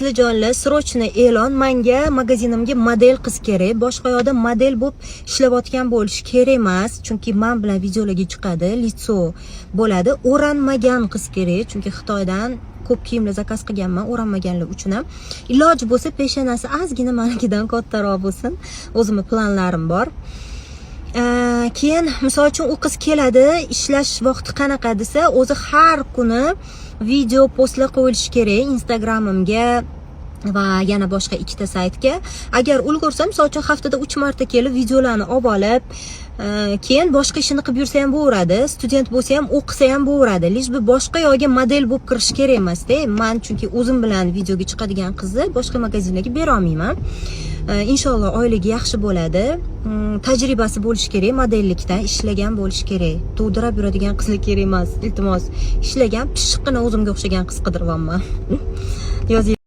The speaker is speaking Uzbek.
Aslijonlar, srochniy e'lon. Menga magazinimga model qiz kerak. Boshqa yoqda model bo'lib ishlayotgan bo'lish kerak emas, chunki men bilan videolarga chiqadi, litso bo'ladi. O'ranmagan qiz kerak, chunki Xitoydan ko'p kiyimlar zakaz qilganman, o'ranmaganlar uchun ham. Iloji bo'lsa peshonasi ozgina menikidan kattaroq bo'lsin. O'zimning planlarim bor. Keyin misol uchun u qiz keladi, ishlash vaqti qanaqa desa, o'zi har kuni video postlar qo'yilishi kerak Instagramimga va yana boshqa ikkita saytga. Agar ulgursam, misol uchun haftada 3 marta kelib videolarni olib, keyin boshqa ishini qilib yursa ham bo'laveradi. Student bo'lsa ham, o'qisa ham bo'laveradi. Lish bu boshqa yo'lga model bo'lib kirish kerak emas-da. Men chunki o'zim bilan videoga chiqadigan qizni boshqa magazinlarga bera olmayman. Inshaalloh oyligi yaxshi bo'ladi. Tajribasi bo'lishi kerak, modellikdan ishlagan bo'lishi kerak. To'dirab yuradigan qizlar kerak emas. Iltimos, ishlagan, pishiqqina o'zimga o'xshagan qiz qidiryapman.